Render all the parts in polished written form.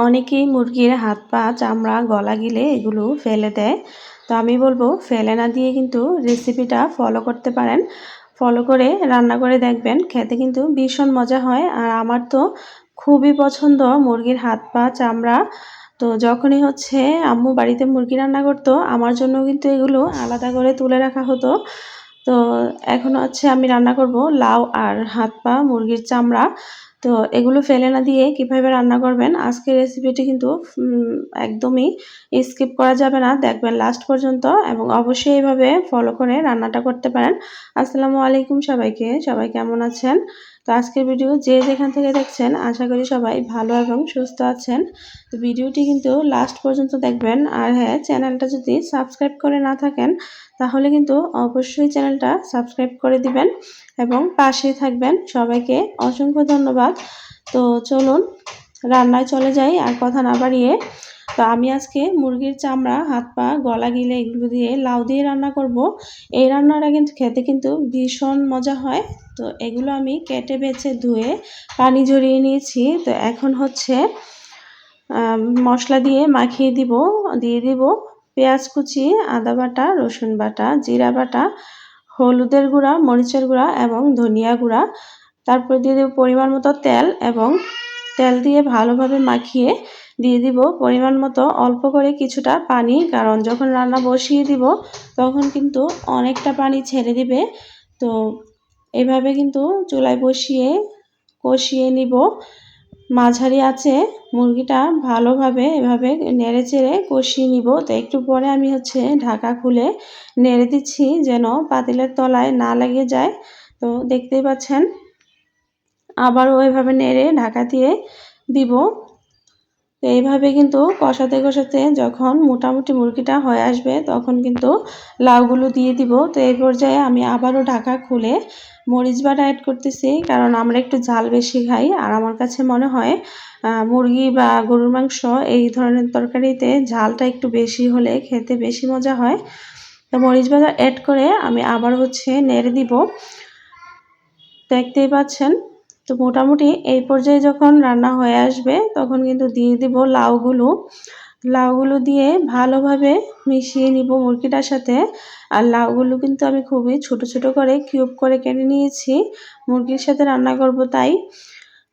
অনেকেই মুরগির হাত পা চামড়া গলা গিলে এগুলো ফেলে দেয়। তো আমি বলবো ফেলে না দিয়ে কিন্তু রেসিপিটা ফলো করতে পারেন। ফলো করে রান্না করে দেখবেন, খেতে কিন্তু ভীষণ মজা হয়। আর আমার তো খুবই পছন্দ মুরগির হাত পা চামড়া। তো যখনই হচ্ছে আম্মু বাড়িতে মুরগি রান্না করতো, আমার জন্য কিন্তু এগুলো আলাদা করে তুলে রাখা হতো। তো এখন হচ্ছে আমি রান্না করব লাউ আর হাত পা মুরগির চামড়া। তো এগুলো ফেলে না দিয়ে কিভাবে রান্না করবেন, আজকের রেসিপিটি কিন্তু একদমই স্কিপ করা যাবে না, দেখবেন লাস্ট পর্যন্ত এবং অবশ্যই এভাবে ফলো করে রান্নাটা করতে পারেন। আসসালামু আলাইকুম সবাইকে, সবাই কেমন আছেন? তো আজকের ভিডিও যে যেখান থেকে দেখছেন আশা করি সবাই ভালো এবং সুস্থ আছেন। তো ভিডিওটি কিন্তু লাস্ট পর্যন্ত দেখবেন। আর হ্যাঁ, চ্যানেলটা যদি সাবস্ক্রাইব করে না থাকেন তাহলে কিন্তু অবশ্যই চ্যানেলটা সাবস্ক্রাইব করে দিবেন এবং পাশেই থাকবেন। সবাইকে অসংখ্য ধন্যবাদ। তো চলুন রান্নায় চলে যাই আর কথা না বাড়িয়ে। তো আমি আজকে মুরগির চামড়া, হাত পা, গলা গিলে এগুলো দিয়ে লাউ দিয়ে রান্না করব। এই রান্নাটা কিন্তু খেতে কিন্তু ভীষণ মজা হয়। তো এগুলো আমি কেটে বেছে ধুয়ে পানি ঝরিয়ে নিয়েছি। তো এখন হচ্ছে মশলা দিয়ে মাখিয়ে দিয়ে দিব পেঁয়াজ কুচি, আদা বাটা, রসুন বাটা, জিরা বাটা, হলুদের গুঁড়া, মরিচের গুঁড়া এবং ধনিয়া গুঁড়া। তারপর দিয়ে দেব পরিমাণ মতো তেল এবং তেল দিয়ে ভালোভাবে মাখিয়ে দিয়ে দিব পরিমাণ মতো অল্প করে কিছুটা পানি, কারণ যখন রান্না বসিয়ে দিব তখন কিন্তু অনেকটা পানি ছেড়ে দিবে। তো এভাবে কিন্তু চুলায় বসিয়ে কষিয়ে নিব। মাঝারি আঁচে মুরগিটা ভালোভাবে এভাবে নেড়ে চেড়ে কষিয়ে নিব। তো একটু পরে আমি হচ্ছে ঢাকা খুলে নেড়ে দিচ্ছি যেন পাতিলের তলায় না লেগে যায়। তো দেখতেই পাচ্ছেন, আবারও এভাবে নেড়ে ঢাকা দিয়ে দিব। তো এইভাবে কিন্তু কষাতে কষাতে যখন মোটামুটি মুরগিটা হয়ে আসবে তখন কিন্তু লাউগুলো দিয়ে দিব। তো এই পর্যায়ে আমি আবারও ঢাকা খুলে মরিচ বাটা অ্যাড করতেছি, কারণ আমরা একটু ঝাল বেশি খাই। আর আমার কাছে মনে হয় মুরগি বা গরুর মাংস এই ধরনের তরকারিতে ঝালটা একটু বেশি হলে খেতে বেশি মজা হয়। তো মরিচ বাটা অ্যাড করে আমি আবার হচ্ছে নেড়ে দিব। দেখতেই পাচ্ছেন। তো মোটামুটি এই পর্যায়ে যখন রান্না হয়ে আসবে তখন কিন্তু দিয়ে দিব লাউগুলো দিয়ে ভালোভাবে মিশিয়ে নিব মুরগিটার সাথে। আর লাউগুলো কিন্তু আমি খুবই ছোট ছোট করে কিউব করে কেটে নিয়েছি, মুরগির সাথে রান্না করব তাই।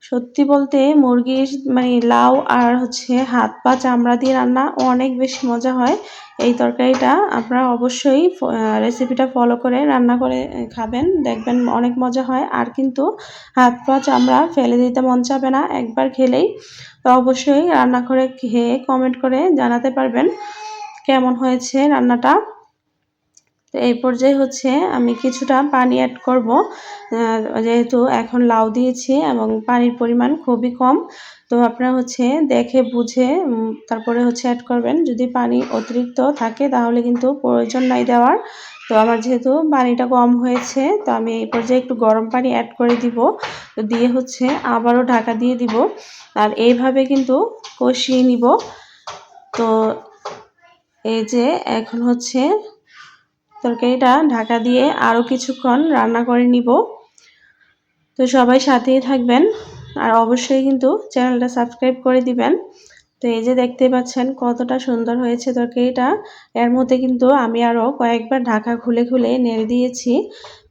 সত্যি বলতে মুরগির মানে লাউ আর হচ্ছে হাত পা চামড়া দিয়ে রান্না অনেক বেশি মজা হয়। এই তরকারিটা আপনারা অবশ্যই রেসিপিটা ফলো করে রান্না করে খাবেন, দেখবেন অনেক মজা হয়। আর কিন্তু হাত পা চামড়া ফেলে দিতে মন চাবে না একবার খেলেই। তো অবশ্যই রান্না করে খেয়ে কমেন্ট করে জানাতে পারবেন কেমন হয়েছে রান্নাটা। তো এই পর্যায়ে হচ্ছে আমি কিছুটা পানি অ্যাড করব, যেহেতু এখন লাউ দিয়েছি এবং পানির পরিমাণ খুবই কম। তো আপনারা হচ্ছে দেখে বুঝে তারপরে হচ্ছে অ্যাড করবেন। যদি পানি অতিরিক্ত থাকে তাহলে কিন্তু প্রয়োজন নাই দেওয়ার। তো আমার যেহেতু পানিটা কম হয়েছে তো আমি এই পর্যায়ে একটু গরম পানি অ্যাড করে দিব। তো দিয়ে হচ্ছে আবারও ঢাকা দিয়ে দিব আর এইভাবে কিন্তু কষিয়ে নিব। তো এই যে এখন হচ্ছে তরকারিটা ঢাকা দিয়ে আরও কিছুক্ষণ রান্না করে নিব। তো সবাই সাথেই থাকবেন আর অবশ্যই কিন্তু চ্যানেলটা সাবস্ক্রাইব করে দিবেন। তো এই যে দেখতে পাচ্ছেন কতটা সুন্দর হয়েছে তরকারিটা। এর মধ্যে কিন্তু আমি আরও কয়েকবার ঢাকা খুলে খুলে নেড়ে দিয়েছি।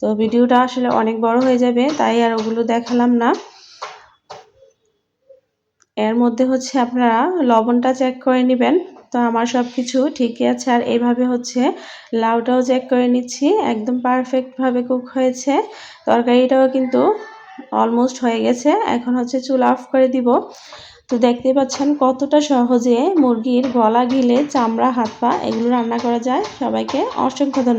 তো ভিডিওটা আসলে অনেক বড় হয়ে যাবে তাই আর ওগুলো দেখালাম না। এর মধ্যে হচ্ছে আপনারা লবণটা চেক করে নেবেন। তো আমার সব কিছু ঠিকই আছে। আর এইভাবে হচ্ছে লাউটাও চেক করে নিচ্ছি, একদম পারফেক্টভাবে কুক হয়েছে। তরকারিটাও কিন্তু অলমোস্ট হয়ে গেছে। এখন হচ্ছে চুলা অফ করে দিব। তো দেখতেই পাচ্ছেন কতটা সহজে মুরগির গলা গিলে চামড়া, হাত পা এগুলো রান্না করা যায়। সবাইকে অসংখ্য ধন্যবাদ।